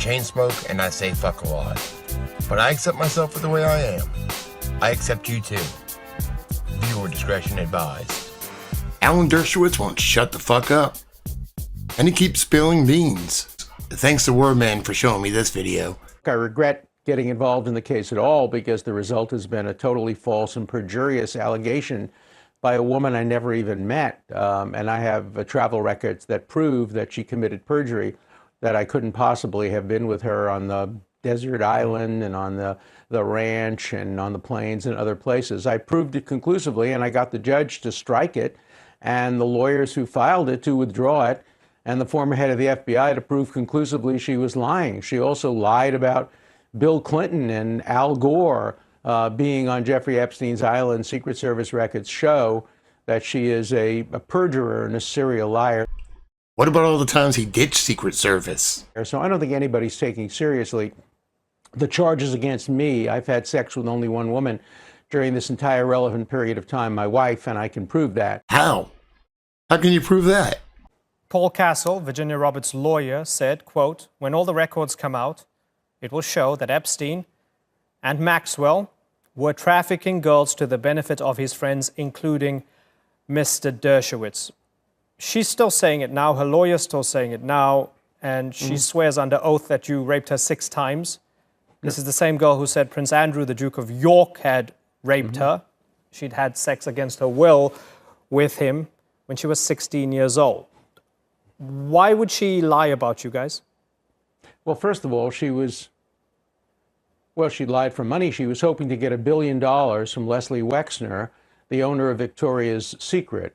chain smoke and I say fuck a lot. But I accept myself for the way I am. I accept you too. Viewer discretion advised. Alan Dershowitz won't shut the fuck up. And he keeps spilling beans. Thanks to Wordman for showing me this video. I regret getting involved in the case at all because the result has been a totally false and perjurious allegation by a woman I never even met. And I have travel records that prove that she committed perjury, that I couldn't possibly have been with her on the desert island and on the ranch and on the plains and other places. I proved it conclusively, and I got the judge to strike it and the lawyers who filed it to withdraw it, and the former head of the FBI to prove conclusively she was lying. She also lied about Bill Clinton and Al Gore being on Jeffrey Epstein's island. Secret Service records show that she is a perjurer and a serial liar. What about all the times he ditched Secret Service? So I don't think anybody's taking seriously the charges against me. I've had sex with only one woman during this entire relevant period of time, my wife, and I can prove that. How? How can you prove that? Paul Castle, Virginia Roberts' lawyer, said, quote, "When all the records come out, it will show that Epstein and Maxwell were trafficking girls to the benefit of his friends, including Mr. Dershowitz." She's still saying it now. Her lawyer's still saying it now. And she swears under oath that you raped her 6 times. This is the same girl who said Prince Andrew, the Duke of York, had raped her. She'd had sex against her will with him when she was 16 years old. Why would she lie about you guys? Well, first of all, she lied for money. She was hoping to get $1 billion from Leslie Wexner, the owner of Victoria's Secret.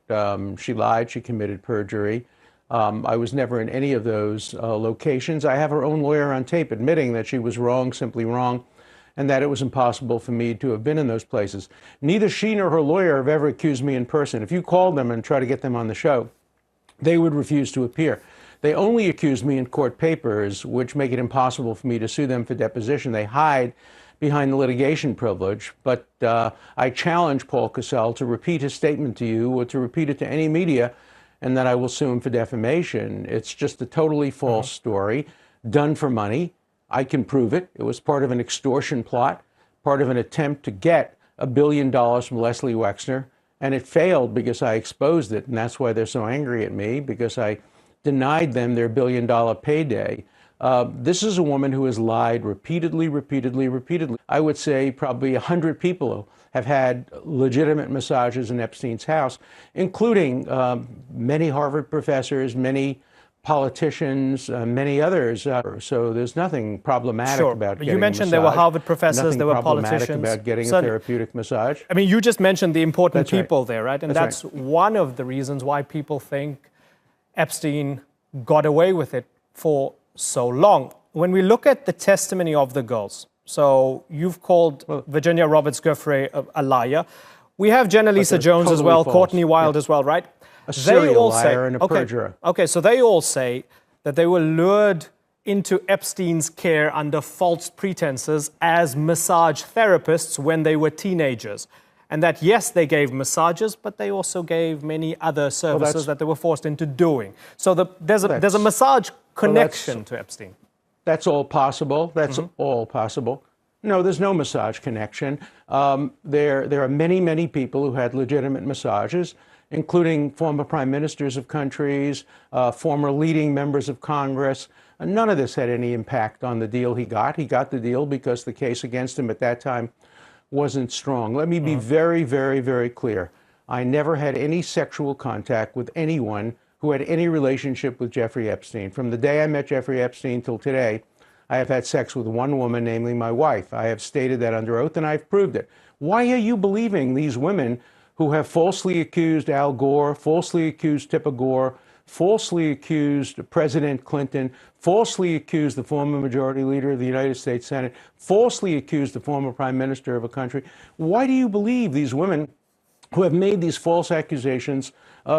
She lied. She committed perjury. I was never in any of those locations. I have her own lawyer on tape admitting that she was wrong, simply wrong, and that it was impossible for me to have been in those places. Neither she nor her lawyer have ever accused me in person. If you called them and try to get them on the show, they would refuse to appear. They only accuse me in court papers, which make it impossible for me to sue them for deposition. They hide behind the litigation privilege. But I challenge Paul Castle to repeat his statement to you or to repeat it to any media, and that I will sue him for defamation. It's just a totally false story, done for money. I can prove it. It was part of an extortion plot, part of an attempt to get $1 billion from Leslie Wexner, and it failed because I exposed it, and that's why they're so angry at me, because I denied them their $1 billion payday. This is a woman who has lied repeatedly. I would say probably 100 people have had legitimate massages in Epstein's house, including many Harvard professors, many politicians, many others. So there's nothing problematic about getting You mentioned a massage. There were Harvard professors, there were politicians. Nothing problematic about getting a therapeutic massage. I mean, you just mentioned the important people right. there, right? And that's one of the reasons why people think Epstein got away with it for so long. When we look at the testimony of the girls, so you've called Virginia Roberts Giuffre a liar. We have Jenna Lisa Jones totally as well, false. Courtney Wild as well, right? A serial liar and a perjurer. Okay, so they all say that they were lured into Epstein's care under false pretenses as massage therapists when they were teenagers. And that, yes, they gave massages, but they also gave many other services that they were forced into doing. So there's a massage connection to Epstein. That's all possible. That's all possible. No, there's no massage connection. There are many people who had legitimate massages, including former prime ministers of countries, former leading members of Congress. None of this had any impact on the deal he got. He got the deal because the case against him at that time wasn't strong. Let me be very clear. I never had any sexual contact with anyone who had any relationship with Jeffrey Epstein. From the day I met Jeffrey Epstein till today, I have had sex with one woman, namely my wife. I have stated that under oath, and I've proved it. Why are you believing these women who have falsely accused Al Gore, falsely accused Tipper Gore, falsely accused President Clinton, falsely accused the former majority leader of the United States Senate, falsely accused the former prime minister of a country? Why do you believe these women who have made these false accusations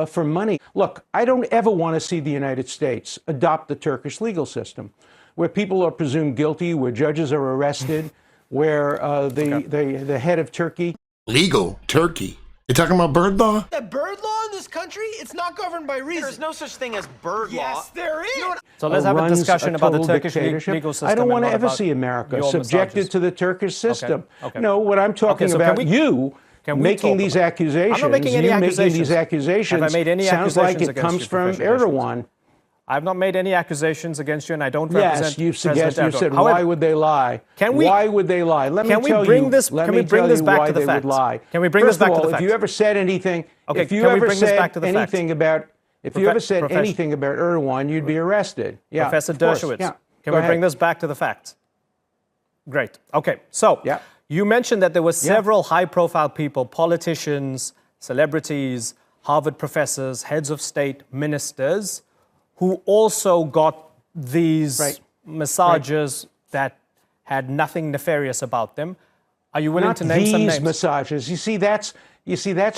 for money? Look, I don't ever want to see the United States adopt the Turkish legal system, where people are presumed guilty, where judges are arrested, where the head of Turkey... Legal Turkey? You're talking about bird law? That bird law? this country, it's not governed by reason. There's no such thing as bird law. Yes, there is. So let's have a runs discussion about the total Turkish dictatorship. legal system. I don't want to and not ever about see America your subjected massages. to the Turkish system. Okay. No, what I'm talking so about, can we you making these accusations, I'm not making any accusations. accusations Have I made any sounds like accusations it against comes you, from Professor Erdogan. I've not made any accusations against you, and I don't represent Yes, you President suggested. You said, Erdogan. However, why would they lie? Why would they lie? Let me tell you. Let me tell you why they would lie. Can we bring this back to the First of all, facts? if you ever said anything, Okay, if you can we ever bring this said back to the facts? anything about, if you ever said anything about Erdogan, you'd be arrested. Yeah, Professor of course. Dershowitz, Yeah. can Go we bring ahead. this back to the facts? Great. Okay, so Yeah. you mentioned that there were several high-profile people, politicians, celebrities, Harvard professors, heads of state, ministers, who also got these massages that had nothing nefarious about them. Are you willing to name some names? These massages. You see, that's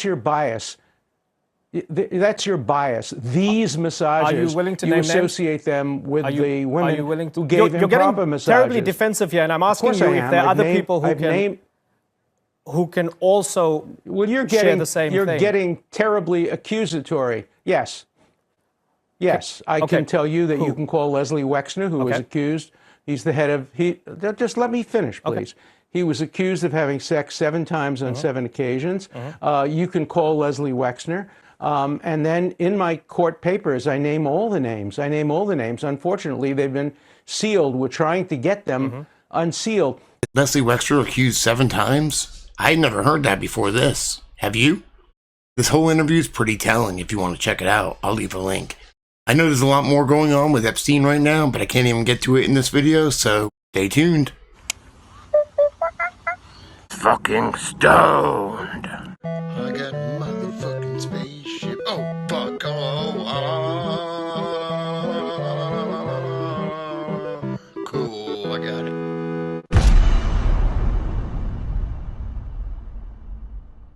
your bias. That's your bias. These massages. Are you willing to name names? associate them with the women Are you willing to, who gave you're improper getting massages. terribly defensive here, and I'm asking you if there are other people who can also share the same thing. You're getting terribly accusatory. Yes. Yes, I can tell you that you can call Leslie Wexner, who was accused. He's the head of, just let me finish, please. He was accused of having sex 7 times on 7 occasions. You can call Leslie Wexner. And then in my court papers, I name all the names. Unfortunately, they've been sealed. We're trying to get them unsealed. Leslie Wexner accused 7 times? I had never heard that before this. Have you? This whole interview is pretty telling. If you want to check it out, I'll leave a link. I know there's a lot more going on with Epstein right now, but I can't even get to it in this video, so stay tuned. Fucking stoned.